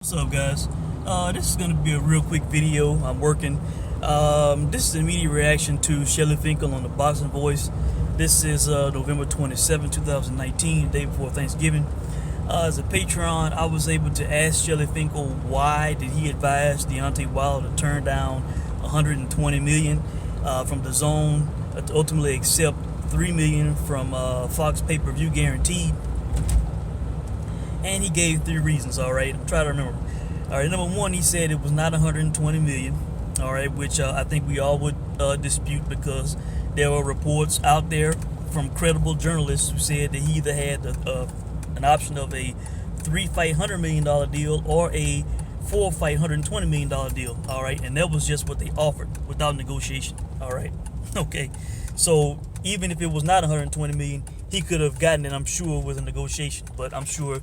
What's up, guys? This is going to be a real quick video. I'm working. This is an immediate reaction to Shelly Finkel on the Boxing Voice. This is November 27, 2019, the day before Thanksgiving. As a Patreon, I was able to ask Shelly Finkel why did he advise Deontay Wilder to turn down $120 million from DAZN to ultimately accept $3 million from Fox pay-per-view guaranteed. And he gave three reasons. All right, I'm trying to remember. All right, number one, he said it was not 120 million. All right, which I think we all would dispute, because there were reports out there from credible journalists who said that he either had an option of a 3-fight $100 million deal or a 4-fight $120 million deal. All right, and that was just what they offered without negotiation. All right, okay. So even if it was not 120 million, he could have gotten it, I'm sure, with a negotiation. But I'm sure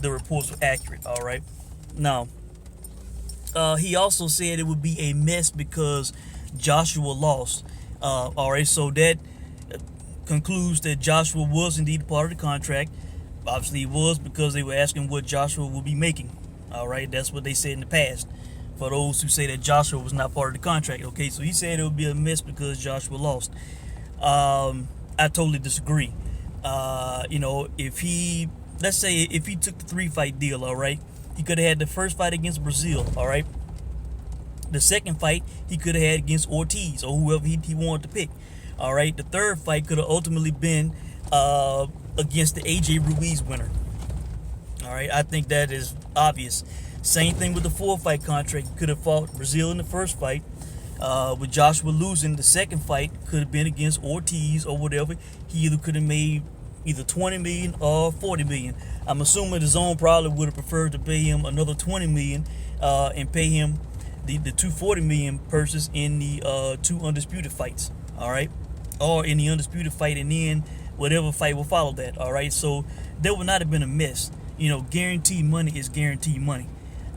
the reports were accurate. All right. Now, he also said it would be a mess because Joshua lost. All right. So that concludes that Joshua was indeed part of the contract. Obviously, it was, because they were asking what Joshua would be making. All right. That's what they said in the past. For those who say that Joshua was not part of the contract. Okay. So he said it would be a mess because Joshua lost. I totally disagree. Let's say if he took the 3-fight deal, all right, he could have had the first fight against Brazil, all right. The second fight he could have had against Ortiz or whoever he wanted to pick, all right. The third fight could have ultimately been against the AJ Ruiz winner, all right. I think that is obvious. Same thing with the 4-fight contract. He could have fought Brazil in the first fight. With Joshua losing, the second fight could have been against Ortiz or whatever. He either could have made either 20 million or 40 million. I'm assuming the DAZN probably would have preferred to pay him another 20 million and pay him the 240 million purses in the 2 undisputed fights, all right, or in the undisputed fight, and then whatever fight will follow that, all right. So there would not have been a mess. Guaranteed money is guaranteed money.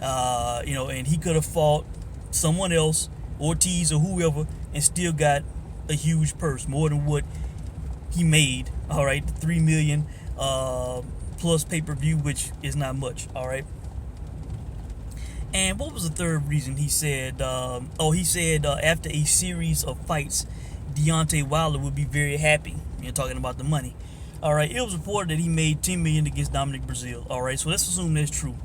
And he could have fought someone else, Ortiz or whoever, and still got a huge purse, more than what he made. All right, 3 million plus pay-per-view, which is not much. All right. And what was the third reason? He said, after a series of fights, Deontay Wilder would be very happy. Talking about the money. All right. It was reported that he made 10 million against Dominic Brazil. All right. So let's assume that's true.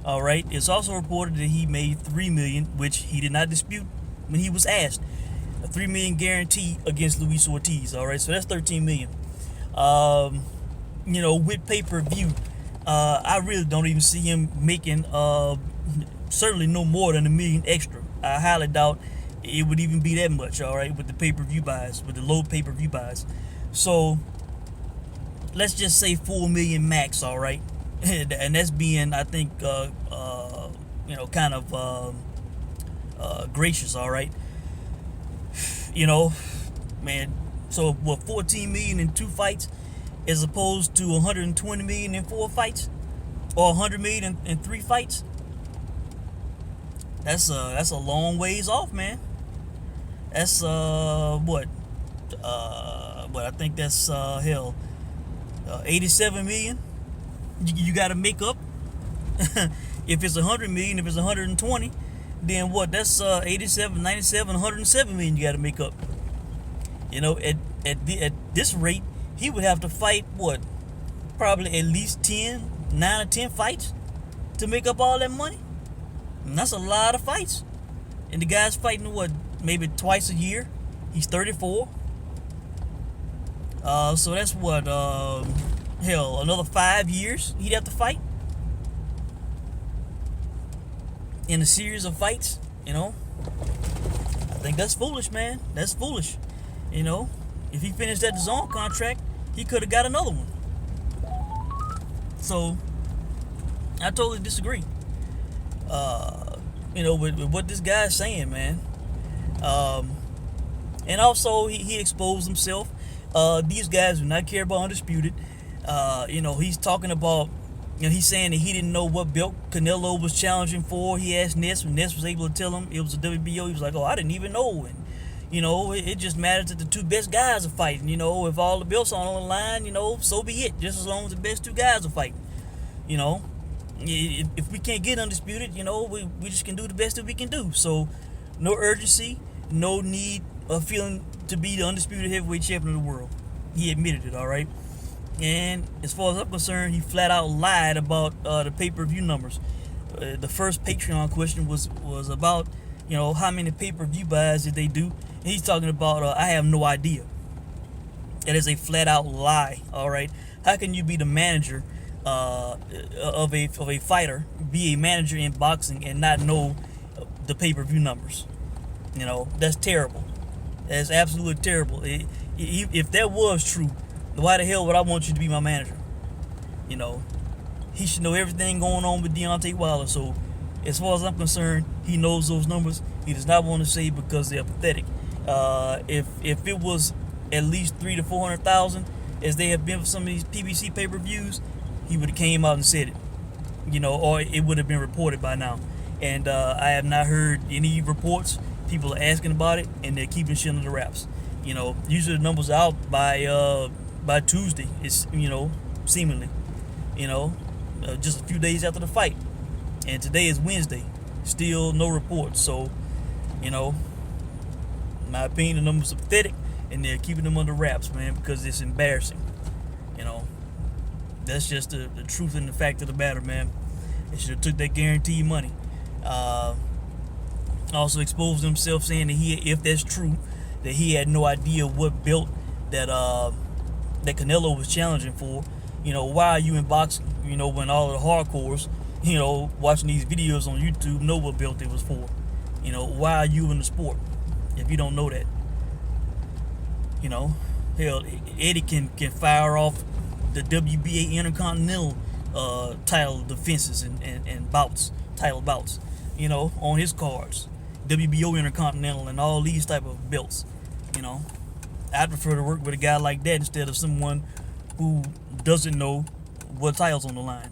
All right. It's also reported that he made 3 million, which he did not dispute when he was asked. A 3 million guarantee against Luis Ortiz. All right, so that's 13 million. With pay-per-view, I really don't even see him making certainly no more than $1 million extra. I highly doubt it would even be that much. All right, with the pay-per-view buys, with the low pay-per-view buys. So let's just say 4 million max. All right, and that's being, I think, kind of gracious. All right. Man, so what, 14 million in 2 fights as opposed to 120 million in 4 fights, or 100 million in 3 fights? That's a long ways off, man. That's I think that's 87 million you got to make up. If it's 100 million, if it's 120, then what? That's 87, 97, 107 million you got to make up. At this rate, he would have to fight what? Probably at least 9 or 10 fights to make up all that money. And that's a lot of fights. And the guy's fighting what? Maybe twice a year. He's 34. So that's what? Another 5 years he'd have to fight in a series of fights. I think that's foolish, man. That's foolish. If he finished that DAZN contract, he could have got another one. So I totally disagree. With what this guy's saying, man. And also he exposed himself. These guys do not care about Undisputed. He's talking about, he's saying that he didn't know what belt Canelo was challenging for. He asked Ness, when Ness was able to tell him it was a WBO. He was like, "Oh, I didn't even know." And it just matters that the 2 best guys are fighting. If all the belts are on the line, so be it. Just as long as the best 2 guys are fighting. if we can't get undisputed, we just can do the best that we can do. So, no urgency, no need of feeling to be the undisputed heavyweight champion of the world. He admitted it, all right? And as far as I'm concerned, he flat out lied about the pay-per-view numbers. The first Patreon question was about, how many pay-per-view buys did they do? And he's talking about, I have no idea. That is a flat-out lie, all right? How can you be the manager of a fighter, be a manager in boxing, and not know the pay-per-view numbers? That's terrible. That's absolutely terrible. If that was true, why the hell would I want you to be my manager? He should know everything going on with Deontay Wilder. So, as far as I'm concerned, he knows those numbers. He does not want to say because they're pathetic. If it was at least 300,000 to 400,000, as they have been for some of these PBC pay-per-views, he would have came out and said it, or it would have been reported by now. And I have not heard any reports. People are asking about it, and they're keeping shit under the wraps. Usually the numbers are out by Tuesday. It's seemingly, just a few days after the fight, and today is Wednesday. Still no reports. So, in my opinion, the numbers are pathetic, and they're keeping them under wraps, man, because it's embarrassing. That's just the truth and the fact of the matter, man. They should have took that guaranteed money. Also exposed himself, saying that if that's true, that he had no idea what belt that Canelo was challenging for. Why are you in boxing? When all of the hardcores, watching these videos on YouTube, know what belt it was for. Why are you in the sport if you don't know that? Hell, Eddie can fire off the WBA Intercontinental title defenses and bouts, title bouts, on his cards. WBO Intercontinental and all these type of belts. I'd prefer to work with a guy like that instead of someone who doesn't know what title's on the line.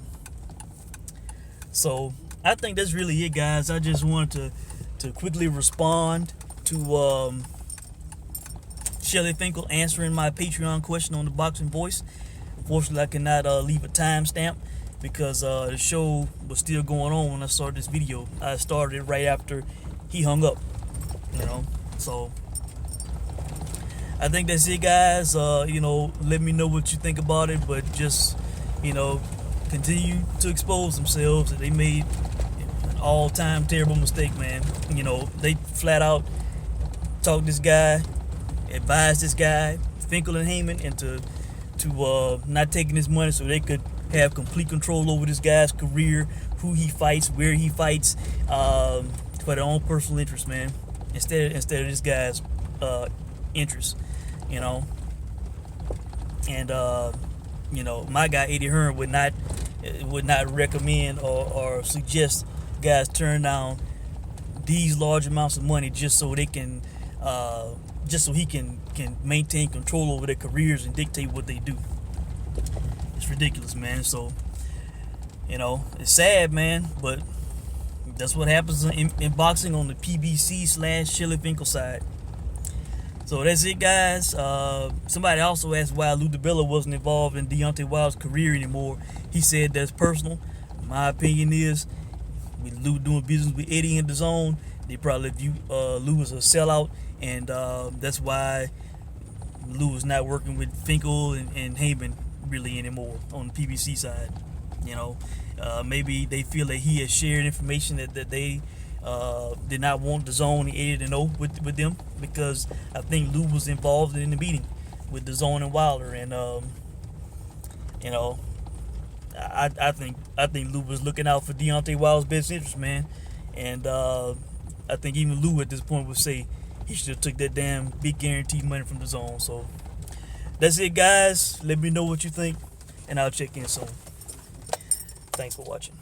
So I think that's really it, guys. I just wanted to quickly respond to Shelly Finkel answering my Patreon question on the Boxing Voice. Unfortunately, I cannot leave a timestamp because the show was still going on when I started this video. I started it right after he hung up, So I think that's it, guys. Let me know what you think about it, but just, continue to expose themselves. They made an all-time terrible mistake, man. They flat out talked this guy, advised this guy, Finkel and Heyman, into not taking his money so they could have complete control over this guy's career, who he fights, where he fights, for their own personal interest, man. Instead of this guy's interest, And my guy Eddie Hearn would not recommend or suggest guys turn down these large amounts of money just so they can just so he can maintain control over their careers and dictate what they do. It's ridiculous, man. So, it's sad, man, but that's what happens in boxing on the PBC/Shelly Finkel side. So that's it, guys. Somebody also asked why Lou DiBella wasn't involved in Deontay Wilder's career anymore. He said that's personal. My opinion is, with Lou doing business with Eddie and DAZN, they probably view Lou as a sellout, and that's why Lou is not working with Finkel and Heyman really anymore on the PBC side. Maybe they feel that he has shared information that they did not want DAZN and Eddie to know with them, because I think Lou was involved in the meeting with DAZN and Wilder, and I think Lou was looking out for Deontay Wilder's best interest, man, and I think even Lou at this point would say he should have took that damn big guaranteed money from DAZN. So that's it, guys. Let me know what you think, and I'll check in soon. Thanks for watching.